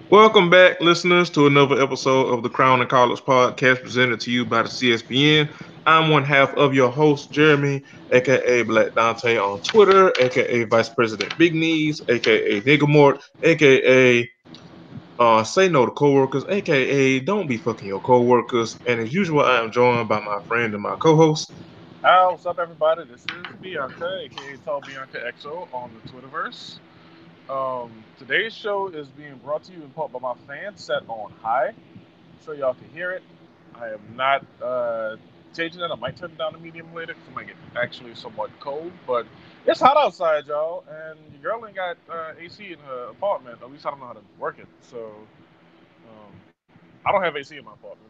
Welcome back, listeners, to another episode of the Crown and College Podcast presented to you by the CSPN. I'm one half of your host, Jeremy, aka Black Dante on Twitter, aka Vice President Big Knees, aka Niggamort, aka Say No to Coworkers, aka Don't Be Fucking Your Coworkers. And as usual, I am joined by my friend and my co-host. Hi, what's up, everybody? This is Bianca, aka Tall Bianca XO, on the Twitterverse. Today's show is being brought to you in part by my fan set on high, so y'all can hear it. I am not changing it. I might turn it down to medium later because it might get actually somewhat cold, but it's hot outside, y'all, and your girl ain't got AC in her apartment. At least I don't know how to work it, so I don't have AC in my apartment.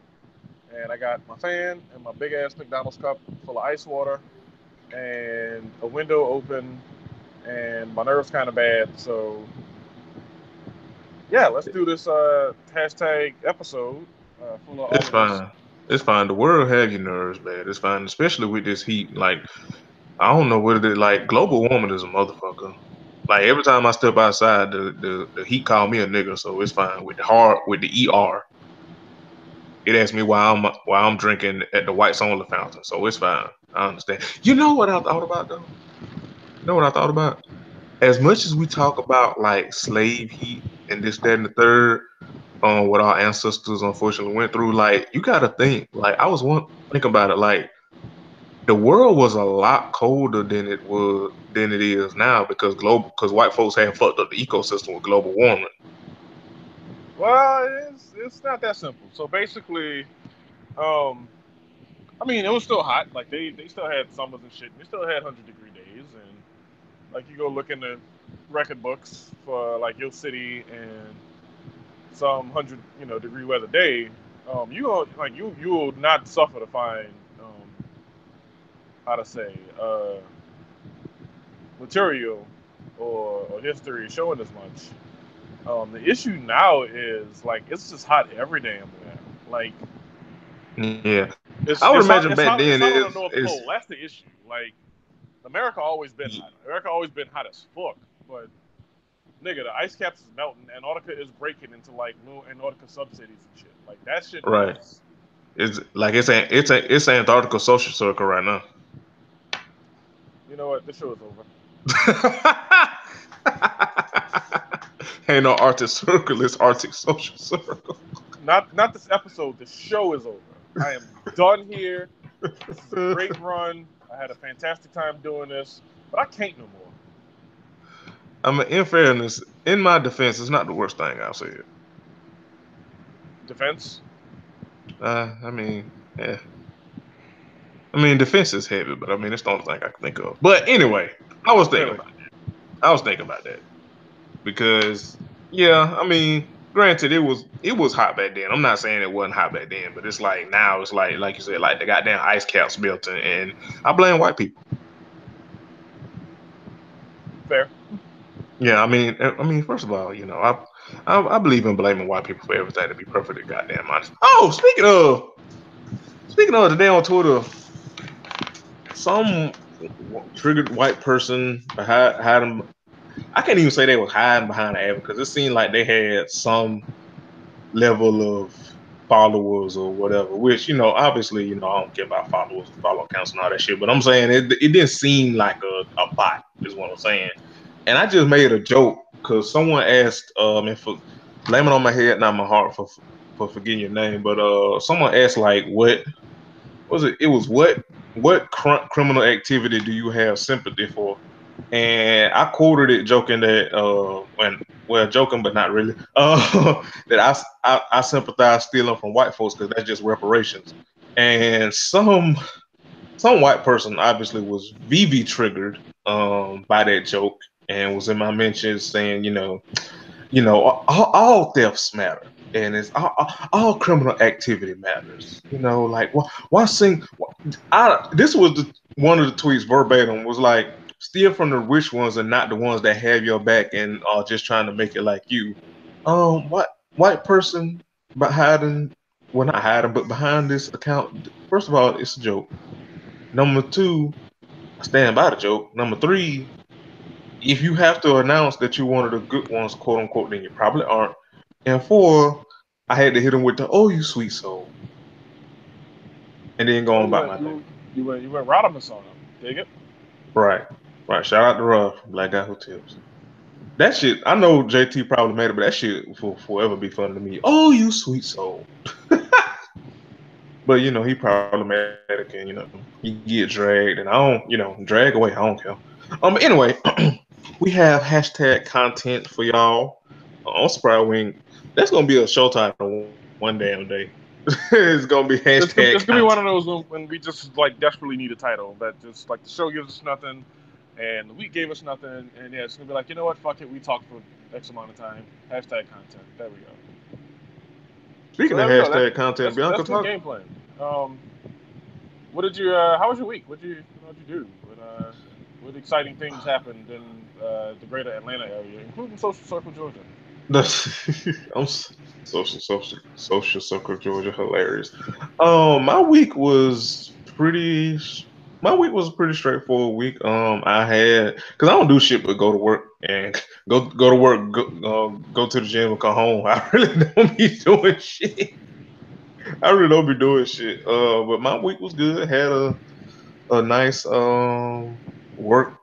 And I got my fan and my big ass McDonald's cup full of ice water and a window open, and my nerves kind of bad. So yeah, let's do this hashtag episode full of all It's of this. fine. It's fine. The world have your nerves, man. It's fine, especially with this heat. Like, I don't know what it is. Like, global warming is a motherfucker. Like every time I step outside, the heat call me a nigga, so it's fine. With the ER, it asks me why I'm drinking at the White Only fountain, so it's fine. I understand. You know what I thought about though? You know what I thought about? As much as we talk about like slave heat and this, that, and the third, what our ancestors unfortunately went through, like you gotta think. Like I was one think about it, like the world was a lot colder than it is now because white folks had fucked up the ecosystem with global warming. Well, it's not that simple. So basically, um, I mean, it was still hot. Like they still had summers and shit. And they still had 100-degree days, and like you go look in the record books for like your city and some 100 degree weather day, you go like you will not suffer to find how to say material or history showing as much. The issue now is like it's just hot every damn where. Like Yeah, I would it's imagine it's hot back it's then hot it's hot on the is North Pole. That's the issue. Like America always been hot. America always been hot as fuck. But nigga, the ice caps is melting. Antarctica is breaking into like little Antarctica subcities and shit. Like that shit right. is. It's Antarctica social circle right now. You know what? This show is over. Ain't no Arctic Circle, it's Arctic Social Circle. Not this episode. The show is over. I am done here. This is a great run. I had a fantastic time doing this, but I can't no more. I mean, in fairness, in my defense, it's not the worst thing I've said. Defense. I mean, yeah. I mean, defense is heavy, but I mean, it's the only thing I can think of. But anyway, I was thinking Clearly. about I was thinking about that because, yeah, I mean, granted, it was hot back then. I'm not saying it wasn't hot back then, but it's like now it's like you said, like the goddamn ice caps melting, and I blame white people. Fair. Yeah, I mean, first of all, I believe in blaming white people for everything. To be perfectly goddamn honest. Oh, speaking of today on Twitter, some triggered white person hiding. I can't even say they was hiding behind the ad because it seemed like they had some level of followers or whatever. Which obviously, I don't care about followers and follow counts and all that shit. But I'm saying it didn't seem like a bot. Is what I'm saying. And I just made a joke because someone asked, and for blame it on my head, not my heart, for forgetting your name, but someone asked like, what was it? It was what criminal activity do you have sympathy for? And I quoted it joking that joking but not really, that I sympathize stealing from white folks because that's just reparations. And some white person obviously was VV triggered by that joke and was in my mentions saying, all thefts matter. And it's all criminal activity matters. Like why sing? This was one of the tweets verbatim was like, steal from the rich ones and not the ones that have your back and are just trying to make it like you. What white person hiding? Well, not hiding, but behind this account. First of all, it's a joke. Number two, I stand by the joke. Number three, if you have to announce that you're one of the good ones, quote unquote, then you probably aren't. And 4, I had to hit him with the "Oh, you sweet soul," and then go Oh, on about my day. you went Rodimus on him. Dig it. Right, right. Shout out to Ruff, Black Guy Who Tips. That shit, I know JT probably made it, but that shit will forever be funny to me. Oh, you sweet soul. But you know, he problematic, and you know, he get dragged, and I don't, you know, drag away. I don't care. Anyway, we have hashtag content for y'all. I'm surprised we ain't. That's gonna be a show title one damn day. It's gonna be hashtag It's gonna be content. one of those when we just like desperately need a title that just like the show gives us nothing, and the week gave us nothing, and yeah, it's gonna be like, you know what, fuck it, we talked for X amount of time. Hashtag content. There we go. So Speaking there of we go. hashtag content, That's Bianca, good talk. game plan. What did you? How was your week? What'd you do? What exciting things happened in the greater Atlanta area, including Social Circle, Georgia? I'm social circle Georgia hilarious. My week was pretty. My week was a pretty straightforward week. I had because I don't do shit but go to work and go to work, go to the gym and come home. I really don't be doing shit. I really don't be doing shit. But my week was good. Had a nice work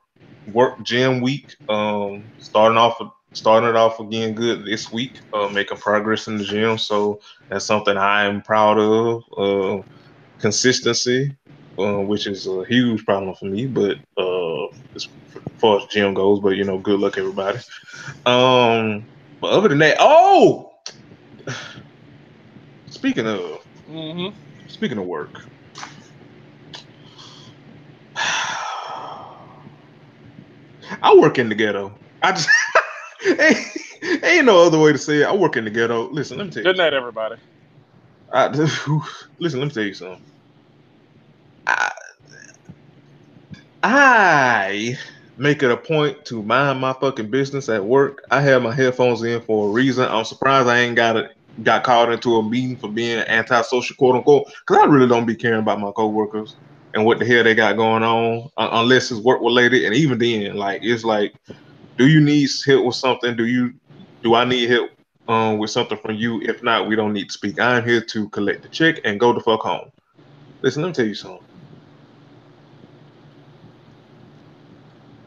gym week. Starting it off again good this week. Making progress in the gym, so that's something I am proud of. Consistency, which is a huge problem for me, but as far as gym goes, but you know, good luck everybody. But other than that, speaking of Mm-hmm. speaking of work. I work in the ghetto. I just ain't no other way to say it. I work in the ghetto. Listen, let me tell you Good night, something. everybody. I, listen, let me tell you something. I, I make it a point to mind my fucking business at work. I have my headphones in for a reason. I'm surprised I ain't got called into a meeting for being antisocial, quote unquote, because I really don't be caring about my coworkers and what the hell they got going on, unless it's work related. And even then, like it's like, do you need help with something? Do I need help with something from you? If not, we don't need to speak. I'm here to collect the check and go the fuck home. Listen, let me tell you something.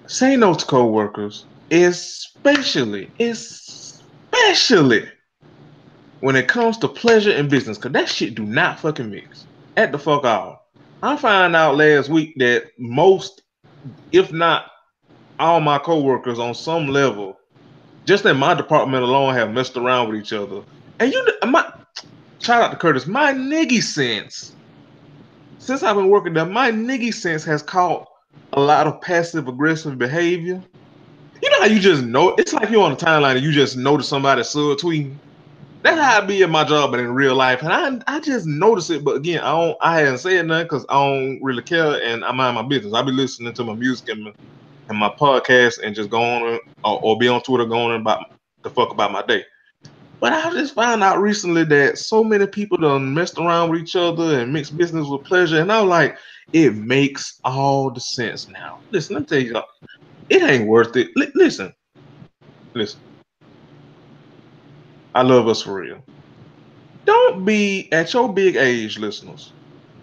Say no to coworkers, especially when it comes to pleasure and business, because that shit do not fucking mix. At the fuck all. I found out last week that most, if not all my coworkers on some level, just in my department alone, have messed around with each other. And shout out to Curtis, my niggy sense, since I've been working there, my niggy sense has caught a lot of passive aggressive behavior. You know how you just know it's like you're on the timeline and you just notice somebody subtweeting. That's how I be in my job, but in real life, and I just notice it. But again, I hadn't said nothing because I don't really care, and I mind my business. I be listening to my music and my podcast, and just go on or be on Twitter going about the fuck about my day. But I just found out recently that so many people done messed around with each other and mixed business with pleasure, and I'm like, it makes all the sense now. Listen, let me tell you something. It ain't worth it. Listen. I love us for real. Don't be at your big age, listeners.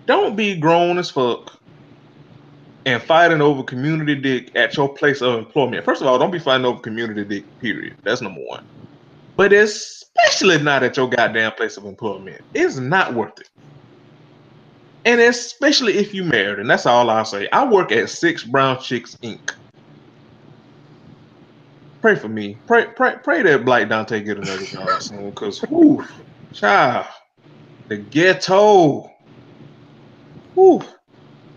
Don't be grown as fuck and fighting over community dick at your place of employment. First of all, don't be fighting over community dick, period. That's number one. But especially not at your goddamn place of employment. It's not worth it. And especially if you married, and that's all I'll say. I work at Six Brown Chicks Inc. Pray for me. Pray that Black Dante get another job soon, cause whoo, child, the ghetto. Whew.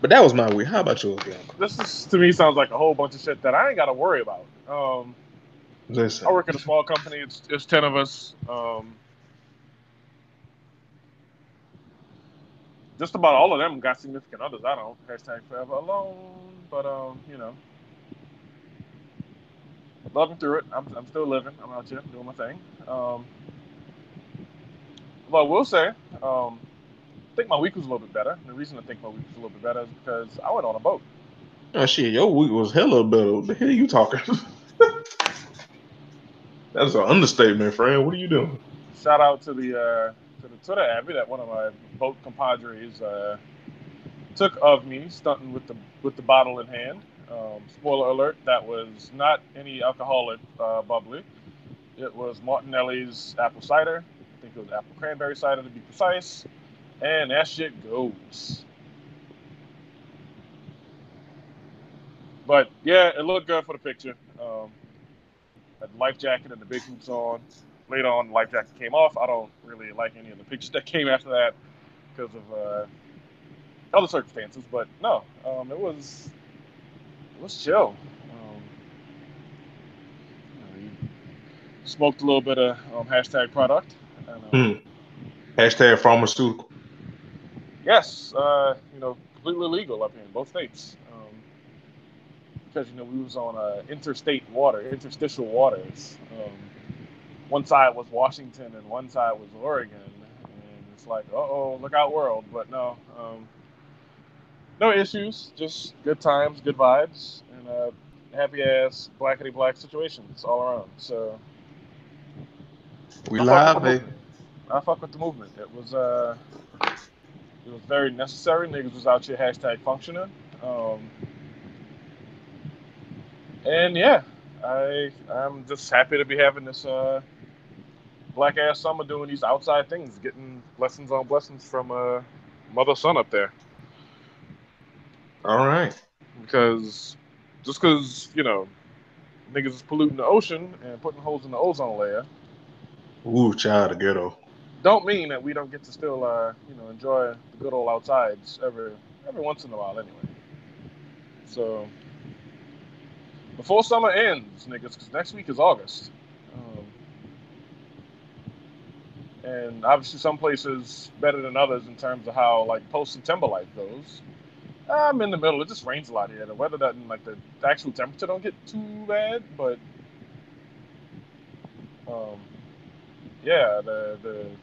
But that was my week. How about yours, Bianca? This to me sounds like a whole bunch of shit that I ain't got to worry about. Listen. I work at a small company. It's 10 of us. Just about all of them got significant others. I don't. Hashtag forever alone. But you know, loving through it. I'm still living. I'm out here doing my thing. Well, I will say, I think my week was a little bit better. The reason I think my week was a little bit better is because I went on a boat. Oh shit, your week was hella better. What the hell are you talking? That's an understatement, friend. What are you doing? shout out to the Twitter Abbey that one of my boat compadres took of me stunting with the bottle in hand. Spoiler alert: that was not any alcoholic bubbly. It was Martinelli's apple cider. I think it was apple cranberry cider to be precise. And that shit goes. But yeah, it looked good for the picture. Had the life jacket and the big hoops on. Later on, the life jacket came off. I don't really like any of the pictures that came after that because of other circumstances. But no, it was chill. You smoked a little bit of hashtag product. And, Hashtag pharmaceutical. Yes, completely legal up here in both states. Because we was on interstitial waters. One side was Washington and one side was Oregon, and it's like, look out, world. But no, no issues, just good times, good vibes, and happy ass blackity black situations all around. So we live, baby. I fuck with the movement. It was very necessary. Niggas was out here hashtag functioning. And yeah, I'm just happy to be having this black ass summer doing these outside things, getting blessings on blessings from mother son up there. All right. Because niggas is polluting the ocean and putting holes in the ozone layer. Ooh, child of ghetto. Don't mean that we don't get to still enjoy the good old outsides every once in a while anyway. So before summer ends, niggas, because next week is August. And obviously some places better than others in terms of how like post-September life goes. I'm in the middle. It just rains a lot here. The weather doesn't, like, the actual temperature don't get too bad, but yeah, you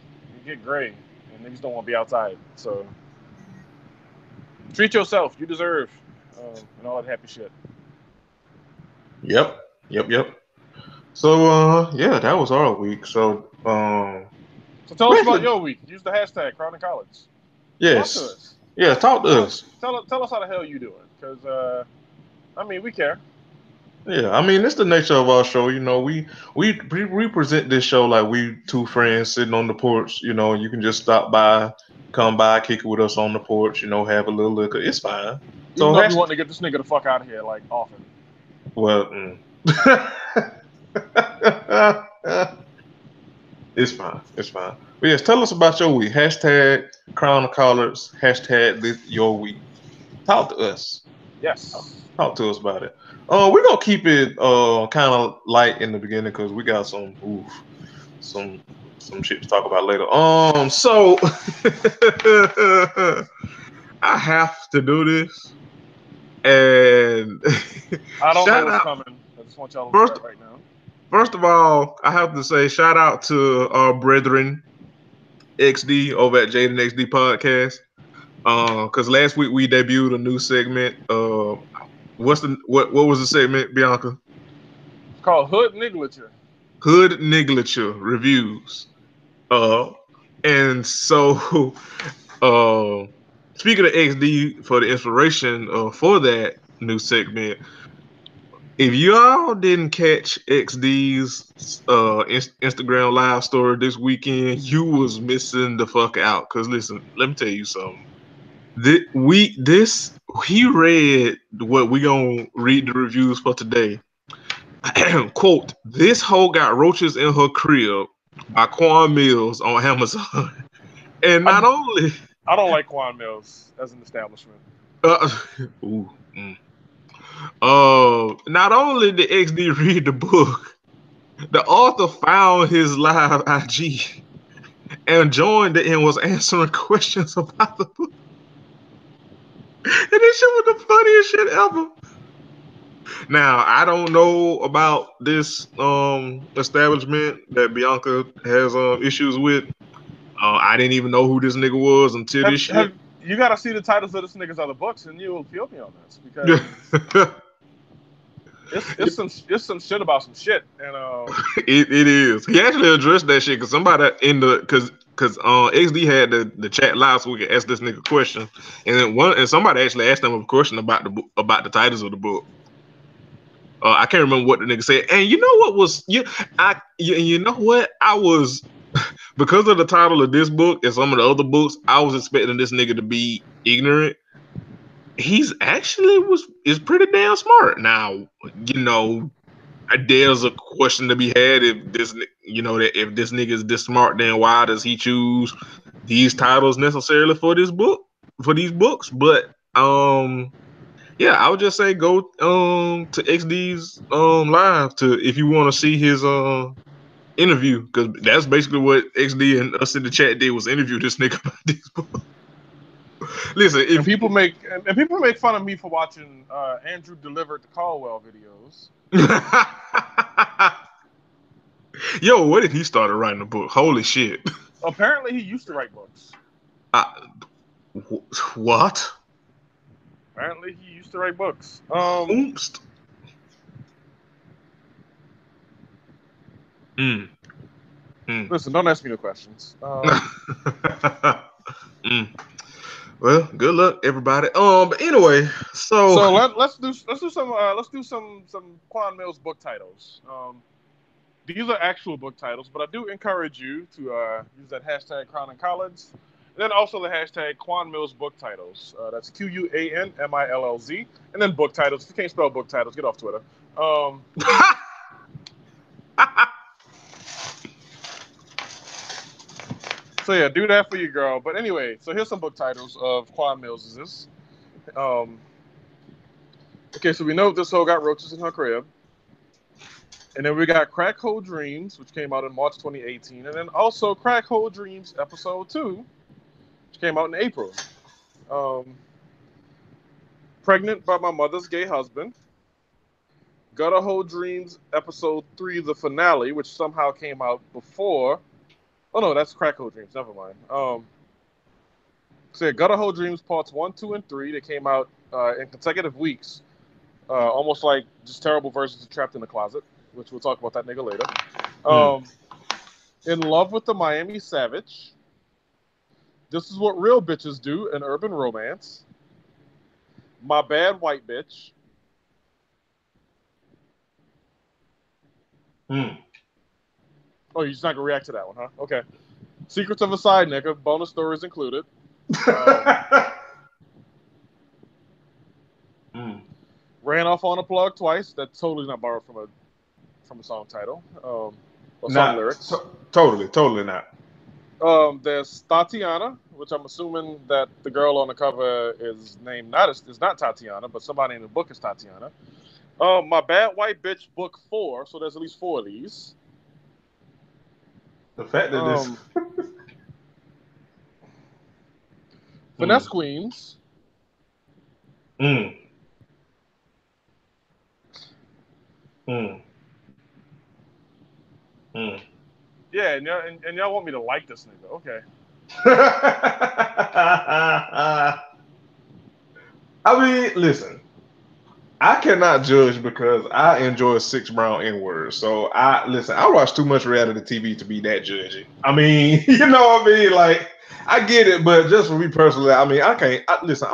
get gray and niggas don't want to be outside. So treat yourself. You deserve and all that happy shit. Yep. So yeah, that was our week. So tell us about your week. Use the hashtag Crown and College. Yes. Talk to us. Yeah, talk to us. Tell us how the hell you doing, because we care. Yeah, I mean, it's the nature of our show. We present this show like we two friends sitting on the porch. You can just stop by, come by, kick it with us on the porch. Have a little liquor. It's fine. Even though you want to get this nigga the fuck out of here, like, often. Well, it's fine. But yes, tell us about your week. Hashtag Crown of Collards. Hashtag this your week. Talk to us. Yes. Talk to us about it. We're gonna keep it kind of light in the beginning because we got some shit to talk about later. So I have to do this, and I don't know what's coming. I just want y'all to know that right now. First of all, I have to say shout out to our brethren XD over at Jaden XD Podcast. Because last week we debuted a new segment. What was the segment, Bianca? It's called Hood Niglature. Hood Niglature Reviews. And so speaking of XD for the inspiration for that new segment, if y'all didn't catch XD's Instagram live story this weekend, you was missing the fuck out. Cause listen, let me tell you something. He read what we gonna read the reviews for today. Quote, "This hoe got roaches in her crib" by Quan Mills on Amazon. And not only I don't like Quan Mills as an establishment. Not only did XD read the book, the author found his live IG and joined it and was answering questions about the book. And this shit was the funniest shit ever. Now, I don't know about this establishment that Bianca has issues with. I didn't even know who this nigga was until this shit. You gotta see the titles of this nigga's other books and you'll feel me on this. Because It's some shit about some shit, and it is. He actually addressed that shit because somebody because XD had the chat live so we could ask this nigga a question, and then somebody actually asked him a question about the titles of the book. I can't remember what the nigga said, and you know what was you know what I was because of the title of this book and some of the other books, I was expecting this nigga to be ignorant. He's actually is pretty damn smart. Now, you know, there's a question to be had if this nigga is this smart, then why does he choose these titles necessarily for these books? But yeah, I would just say go to XD's live if you want to see his interview, because that's basically what XD and us in the chat did, was interview this nigga about these books. Listen, if people make fun of me for watching Andrew Delivered the Caldwell videos. Yo, what did he start writing a book? Holy shit! Apparently, he used to write books. What? Apparently, he used to write books. Listen, don't ask me no questions. Well, good luck, everybody. But anyway, so let's do some Quan Mills book titles. These are actual book titles, but I do encourage you to use that hashtag Crown and Collins, and then also the hashtag Quan Mills book titles. That's QUANMILLZ, and then book titles. If you can't spell book titles, get off Twitter. So yeah, do that for your girl. But anyway, so here's some book titles of Quan Mills. Okay, so we know this hoe got roaches in her crib. And then we got Crack Hole Dreams, which came out in March 2018. And then also Crack Hole Dreams Episode 2, which came out in April. Pregnant by My Mother's Gay Husband. Gutter Hole Dreams Episode 3, the finale, which somehow came out before. Oh no, that's Crack Hole Dreams. Never mind. So yeah, Gutter Hole Dreams Parts 1, 2, and 3. They came out in consecutive weeks. Almost like just terrible versions of Trapped in the Closet, which we'll talk about that nigga later. In Love with the Miami Savage. This Is What Real Bitches Do, an Urban Romance. My Bad White Bitch. Oh, you're just not gonna react to that one, huh? Okay. Secrets of a Side Nigga, bonus stories included. Ran Off on a Plug Twice. That's totally not borrowed from a song title. Or song lyrics. Totally not. There's Tatiana, which I'm assuming that the girl on the cover is not Tatiana, but somebody in the book is Tatiana. My Bad White Bitch Book 4, so there's at least 4 of these. The fact that this Finesse Queens. Yeah, and y'all want me to like this nigga. Okay. I mean, listen. I cannot judge because I enjoy 6 Brown N-words. So I watch too much reality TV to be that judgy. I mean, you know what I mean? Like, I get it, but just for me personally, I mean, I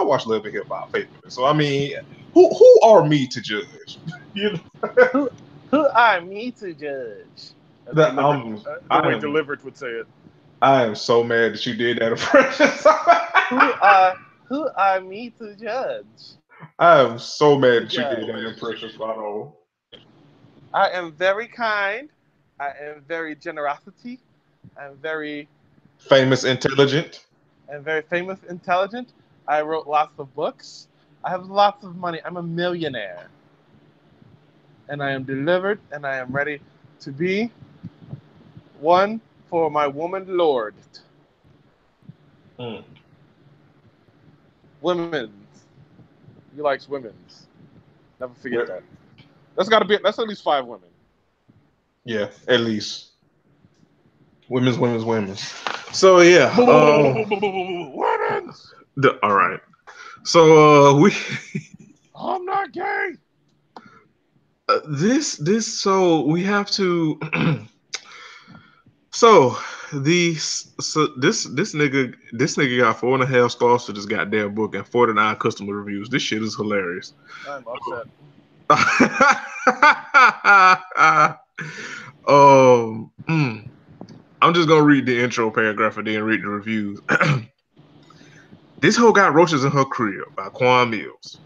watch Love and Hip Hop faithfully. So I mean, who are me to judge? You know? Who are me to judge? The way Delivered would say it. I am so mad that you did that impression. Who are me to judge? I am so mad that you did that impression, spot on. I am very kind. I am very generosity. I'm very famous, intelligent. I'm very famous, intelligent. I wrote lots of books. I have lots of money. I'm a millionaire. And I am delivered, and I am ready to be one for my woman lord. Women's. He likes women's. Never forget that. That's at least 5 women. Yeah, at least. Women's. So yeah. Women's. All right. So we. I'm not gay. So we have to. So this nigga got 4.5 stars for this goddamn book and 49 customer reviews. This shit is hilarious. I'm upset. I'm just gonna read the intro paragraph and then read the reviews. This hoe got roaches in her crib by Quan Mills.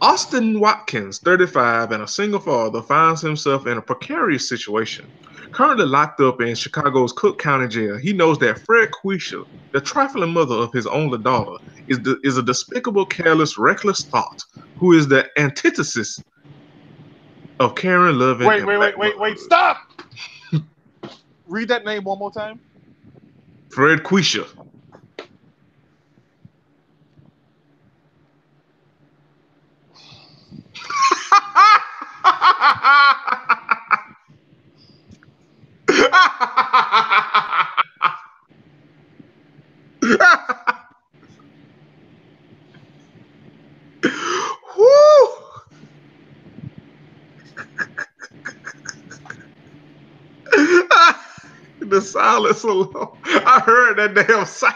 Austin Watkins, 35 and a single father, finds himself in a precarious situation. Currently locked up in Chicago's Cook County Jail, he knows that Fred Quisha, the trifling mother of his only daughter, is a despicable, careless, reckless thought who is the antithesis of caring, loving. Wait! Stop! Read that name one more time. Fred Quisha. The silence alone. I heard that damn sigh.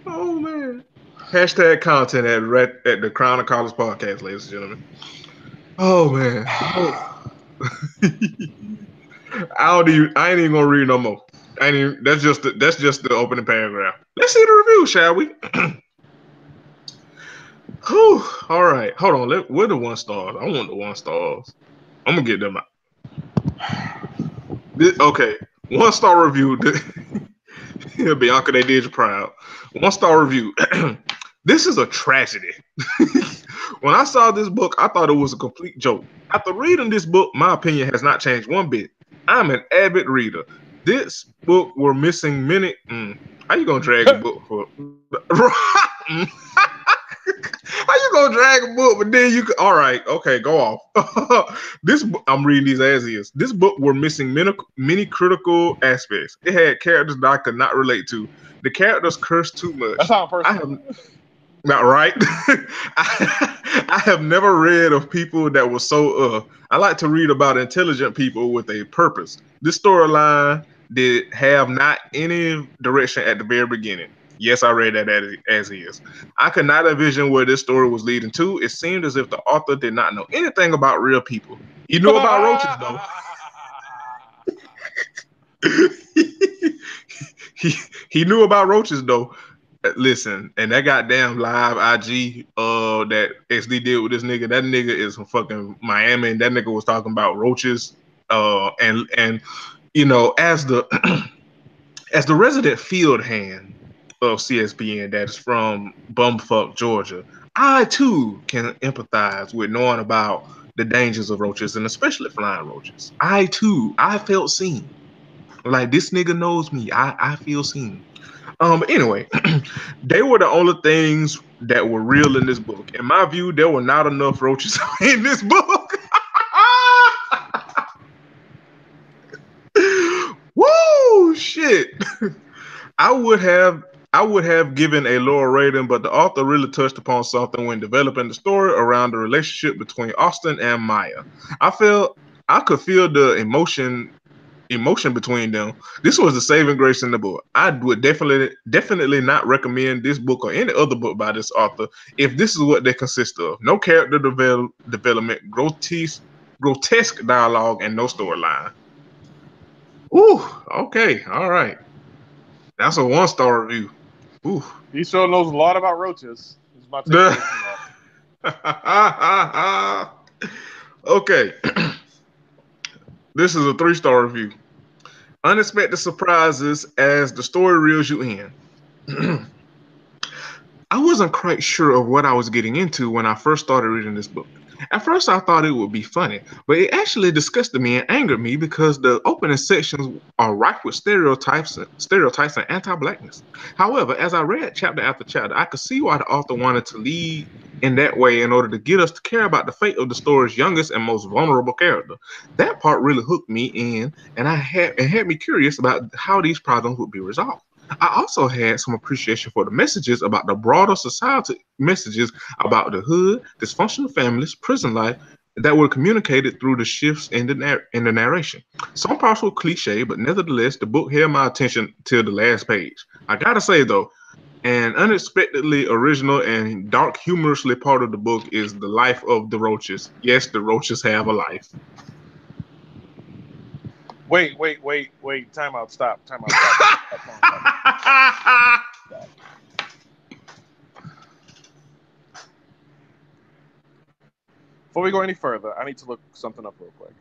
Oh man. Hashtag content at the Crown of College podcast, ladies and gentlemen. Oh man. I ain't even gonna read no more. That's just the opening paragraph. Let's see the review, shall we? Whew. All right. Hold on. Where the 1 stars? I want the 1 stars. I'm gonna get them out. Okay. 1 star review. Bianca, they did you proud. 1 star review. This is a tragedy. When I saw this book, I thought it was a complete joke. After reading this book, my opinion has not changed one bit. I'm an avid reader. This book were missing many. How you gonna drag a book for? How you gonna drag a book, but then you could? All right, okay, go off. I'm reading these as is. This book were missing many critical aspects. It had characters that I could not relate to. The characters cursed too much. That's how personal. Not right. I have never read of people that were so. I like to read about intelligent people with a purpose. This storyline did have not any direction at the very beginning. Yes, I read that as is. I could not envision where this story was leading to. It seemed as if the author did not know anything about real people. He knew about roaches, though. he knew about roaches, though. Listen, and that goddamn live IG that XD did with this nigga, that nigga is from fucking Miami, and that nigga was talking about roaches. And you know, as the as the resident field hand of CSPN that is from bumfuck Georgia, I too can empathize with knowing about the dangers of roaches and especially flying roaches. I felt seen. Like, this nigga knows me. I feel seen. But anyway, they were the only things that were real in this book. In my view, there were not enough roaches in this book. Woo, shit. I would have given a lower rating, but the author really touched upon something when developing the story around the relationship between Austin and Maya. I could feel the emotion between them. This was the saving grace in the book. I would definitely not recommend this book or any other book by this author if this is what they consist of. No character development, grotesque dialogue, and no storyline. Ooh, okay, all right. That's a 1-star review. Ooh. He sure knows a lot about roaches. Is my take. Okay. This is a 3-star review. Unexpected surprises as the story reels you in. I wasn't quite sure of what I was getting into when I first started reading this book. At first, I thought it would be funny, but it actually disgusted me and angered me because the opening sections are rife with stereotypes and anti-blackness. However, as I read chapter after chapter, I could see why the author wanted to lead in that way in order to get us to care about the fate of the story's youngest and most vulnerable character. That part really hooked me in, and it had me curious about how these problems would be resolved. I also had some appreciation for the messages about the broader society messages about the hood, dysfunctional families, prison life that were communicated through the shifts in the narration. Some parts were cliche, but nevertheless, the book held my attention till the last page. I gotta say though, an unexpectedly original and dark humorously part of the book is the life of the roaches. Yes, the roaches have a life. Wait. Time out. Stop. Time out. Stop. Before we go any further, I need to look something up real quick.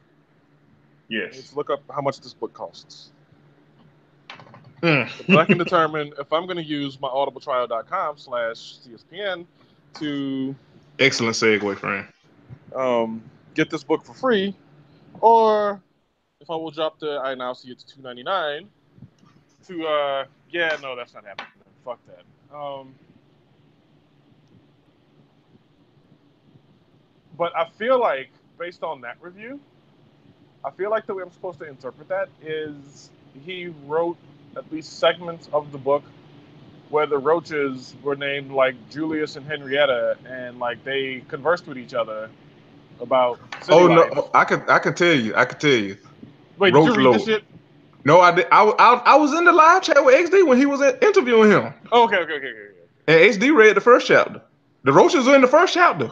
Yes. I need to look up how much this book costs. Mm. So I can determine if I'm going to use my audibletrial.com/CSPN to Excellent segue, friend. Get this book for free, or if I will drop the I now see it's $2.99 to yeah, no, that's not happening. Fuck that. But I feel like based on that review, I feel like the way I'm supposed to interpret that is he wrote at least segments of the book where the roaches were named like Julius and Henrietta, and like they conversed with each other about city life. No, I can tell you. Wait, Roach did you read Lord. this shit? No, I did. I was in the live chat with XD when he was interviewing him. Oh, okay. And XD read the first chapter. The roaches are in the first chapter.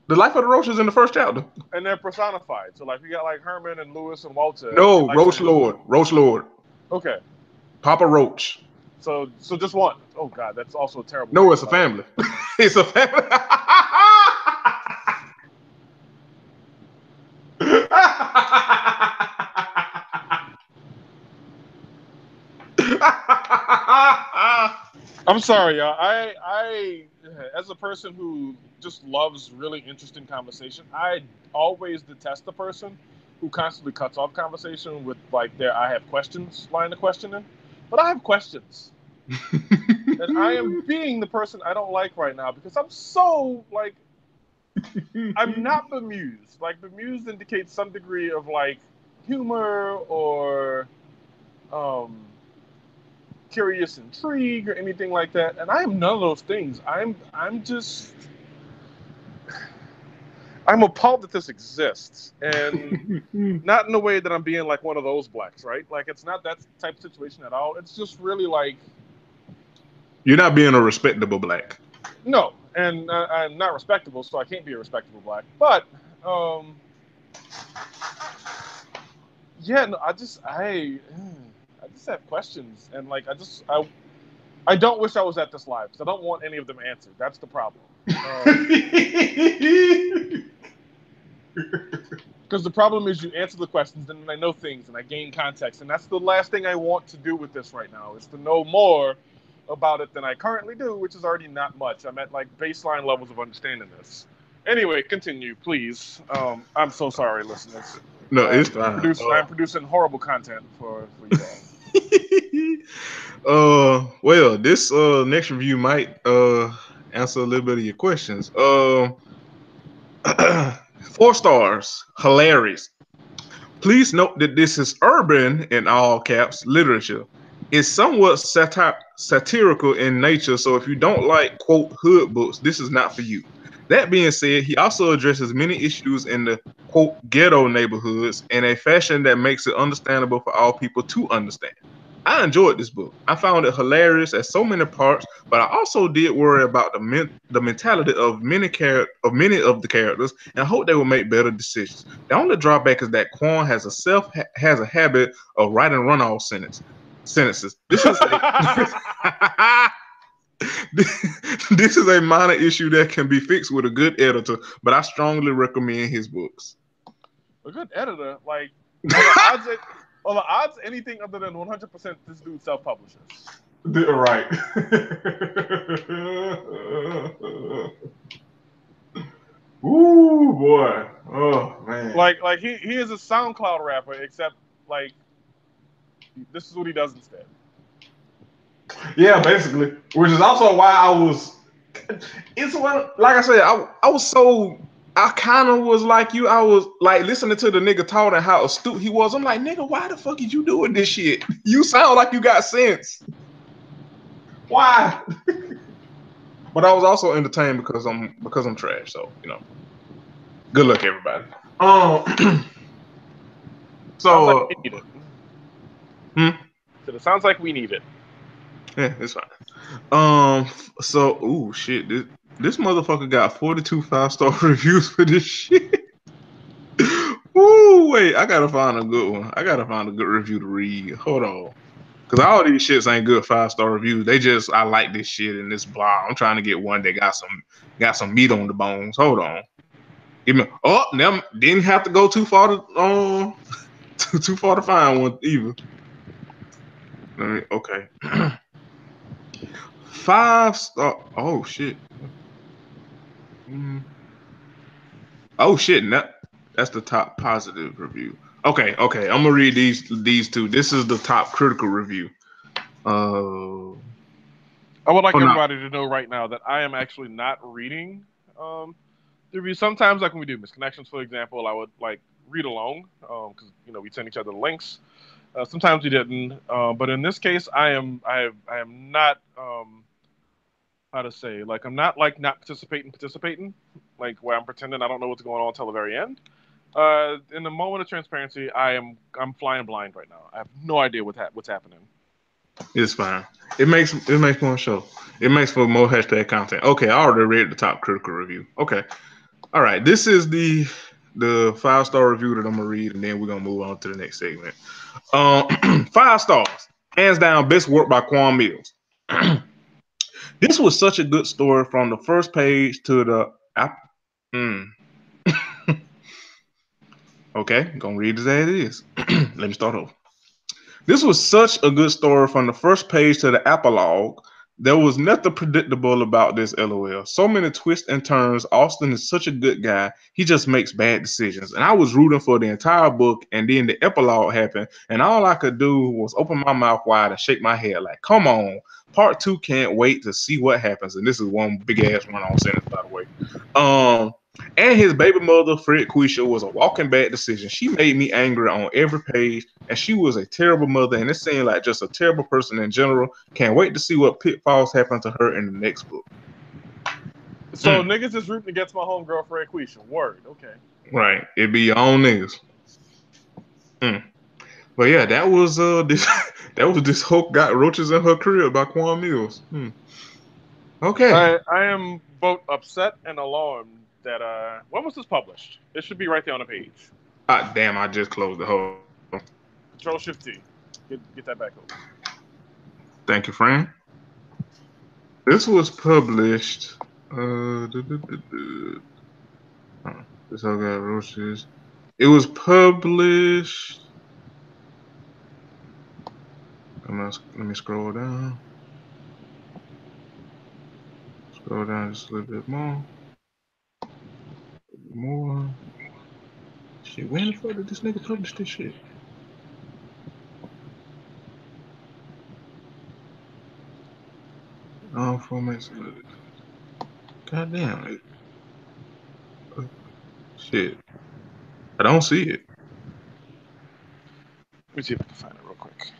The life of the roaches in the first chapter. And they're personified. So like we got like Herman and Lewis and Walter. No, like, Roach Lord. Okay. Papa Roach. So just one. Oh God, that's also a terrible. No, it's a family. It's a family. I'm sorry, y'all. I as a person who just loves really interesting conversation, I always detest the person who constantly cuts off conversation with like their "I have questions" line of questioning. But I have questions. And I am being the person I don't like right now because I'm so like I'm not bemused. Like bemused indicates some degree of like humor or curious intrigue or anything like that. And I am none of those things. I'm appalled that this exists. And not in a way that I'm being like one of those blacks, right? Like it's not that type of situation at all. It's just really like you're not being a respectable black. No, and I'm not respectable, so I can't be a respectable black. But yeah, no, I just have questions, and like I don't wish I was at this live because I don't want any of them answered. That's the problem. Because the problem is you answer the questions, and then I know things, and I gain context, and that's the last thing I want to do with this right now is to know more about it than I currently do, which is already not much. I'm at like baseline levels of understanding this. Anyway, continue, please. I'm so sorry, listeners. No, it's fine. I'm producing horrible content for you all. Well, this next review might answer a little bit of your questions. 4 stars, hilarious. Please note that this is urban in all caps literature. It's somewhat satirical in nature, so if you don't like quote hood books, this is not for you. That being said, he also addresses many issues in the quote ghetto neighborhoods in a fashion that makes it understandable for all people to understand. I enjoyed this book. I found it hilarious at so many parts, but I also did worry about the mentality of many of the characters, and I hope they will make better decisions. The only drawback is that Quan has a habit of writing runoff sentences. This is a minor issue that can be fixed with a good editor, but I strongly recommend his books. A good editor, like on the odds, anything other than 100%, this dude self-publishes. Right. Ooh, boy. Oh, man. Like he is a SoundCloud rapper, except like this is what he does instead. Yeah, basically. Which is also why I was. It's one, like I said, I was so. I kind of was like you. I was like listening to the nigga talk and how astute he was. I'm like, nigga, why the fuck is you doing this shit? You sound like you got sense. Why? But I was also entertained because I'm trash. So good luck, everybody. Sounds like So we need it. hmm? So it sounds like we need it. Yeah, it's fine. So shit, this motherfucker got 42 5-star reviews for this shit. Ooh, wait, I gotta find a good one. I gotta find a good review to read. Hold on. Cause all these shits ain't good 5-star reviews. They just I like this shit in this blog. I'm trying to get one that got some meat on the bones. Hold on. Give me them didn't have to go too far to too far to find one either. Okay. 5-star. Oh shit. Oh shit. That's the top positive review. Okay. I'm gonna read these two. This is the top critical review. I would like everybody to know right now that I am actually not reading the review. Sometimes, like when we do Misconnections, for example, I would like read along because we send each other the links. Sometimes we didn't, but in this case, I am not how to say, like, I'm not like not participating, like where I'm pretending I don't know what's going on until the very end. In the moment of transparency, I'm flying blind right now. I have no idea what's happening. It's fine. It makes more show. It makes for more hashtag content. Okay, I already read the top critical review. Okay. All right. This is the 5-star review that I'm gonna read, and then we're gonna move on to the next segment. 5 stars. Hands down, best work by Quan Mills. This was such a good story from the first page to the Okay, gonna read it as it is. Let me start over. This was such a good story from the first page to the epilogue. There was nothing predictable about this, LOL. So many twists and turns. Austin is such a good guy. He just makes bad decisions. And I was rooting for the entire book, and then the epilogue happened, and all I could do was open my mouth wide and shake my head like, come on. Part 2 can't wait to see what happens. And this is one big ass run-on sentence, by the way. And his baby mother, Fred Quisha, was a walking bad decision. She made me angry on every page, and she was a terrible mother, and it seemed like just a terrible person in general. Can't wait to see what pitfalls happen to her in the next book. So niggas is rooting against my homegirl, Fred Quisha. Word, okay. Right. It be your own niggas. But yeah, that was this Hulk got roaches in her crib by Quan Mills. Okay. I am both upset and alarmed that when was this published? It should be right there on the page. Damn, I just closed the whole. Control Shift T. Get that back over. Thank you, friend. This was published. This Hulk got roaches. It was published. Let me scroll down. Scroll down just a little bit more. Shit, when the fuck did this nigga publish this shit? Formats. God damn it. Shit. I don't see it. Let me see if I can find it real quick.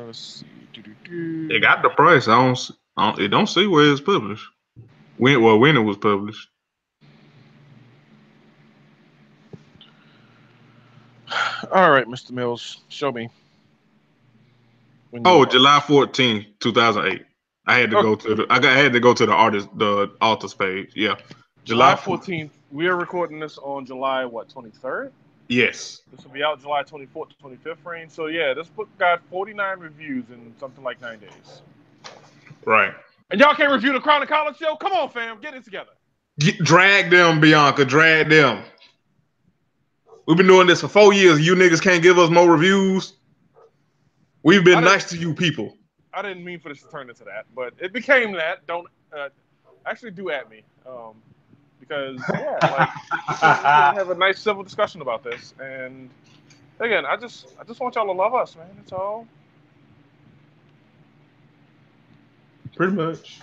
Let's see. It got the price. It don't see where it's published. When it was published. All right, Mr. Mills, show me. July 14th, 2008. I had to go to the author's page. Yeah. July 14th. We are recording this on July 23rd? Yes. This will be out July 24th to 25th range. So yeah, this book got 49 reviews in something like 9 days. Right. And y'all can't review the Crown of College show? Come on, fam, get it together. Drag them, Bianca. Drag them. We've been doing this for 4 years. You niggas can't give us more reviews. We've been nice to you people. I didn't mean for this to turn into that, but it became that. Don't actually do at me, because yeah, like we can have a nice civil discussion about this. And again, I just want y'all to love us, man. That's all. Pretty much.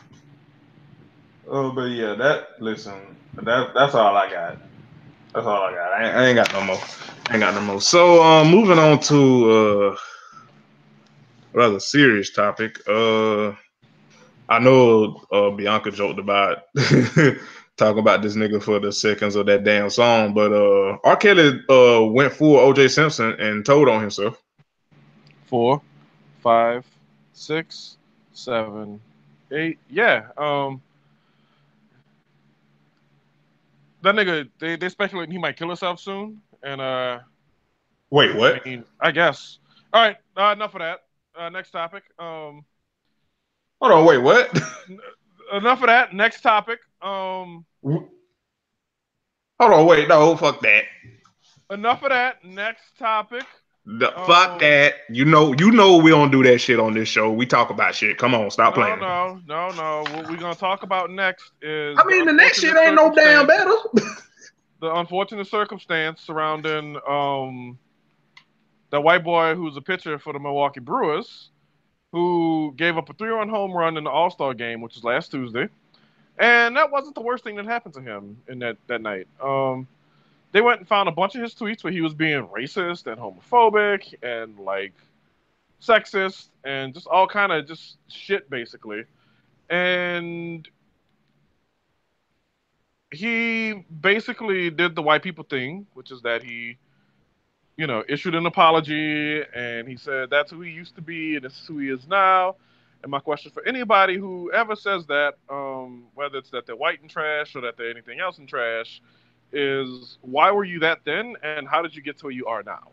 But yeah, that's all I got. That's all I got. I ain't got no more. So moving on to rather serious topic. I know Bianca joked about talking about this nigga for the seconds of that damn song, but R. Kelly went full OJ Simpson and told on himself. 4, 5, 6, 7, 8. Yeah. That nigga, they speculating he might kill himself soon. And Wait, I what? mean, I guess. All right, enough of that. Next topic. Hold on, wait, what? Enough of that. Next topic. Hold on, wait, no, fuck that. Enough of that. Next topic. Fuck that. You know we don't do that shit on this show. We talk about shit. Come on, stop playing. No. What we're gonna talk about next is I mean, the next shit ain't no damn better. The unfortunate circumstance surrounding that white boy who's a pitcher for the Milwaukee Brewers, who gave up a 3-run home run in the All-Star game, which was last Tuesday. And that wasn't the worst thing that happened to him in that night. They went and found a bunch of his tweets where he was being racist and homophobic and like sexist and just all kind of just shit basically. And he basically did the white people thing, which is that he, issued an apology and he said that's who he used to be and this is who he is now. And my question for anybody who ever says that, whether it's that they're white and trash or that they're anything else in trash, is why were you that then and how did you get to where you are now?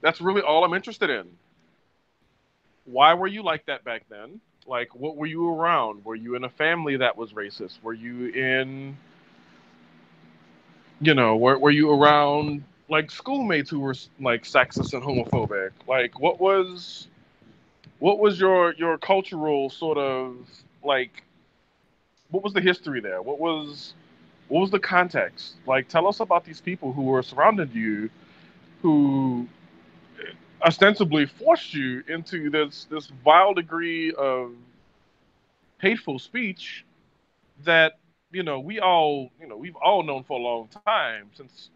That's really all I'm interested in. Why were you like that back then? Like, what were you around? Were you in a family that was racist? Were you in, were you around like schoolmates who were like sexist and homophobic? Like, what was your cultural sort of like? What was the history there? What was the context? Like, tell us about these people who were surrounding you, who ostensibly forced you into this vile degree of hateful speech that we've all known for a long time, since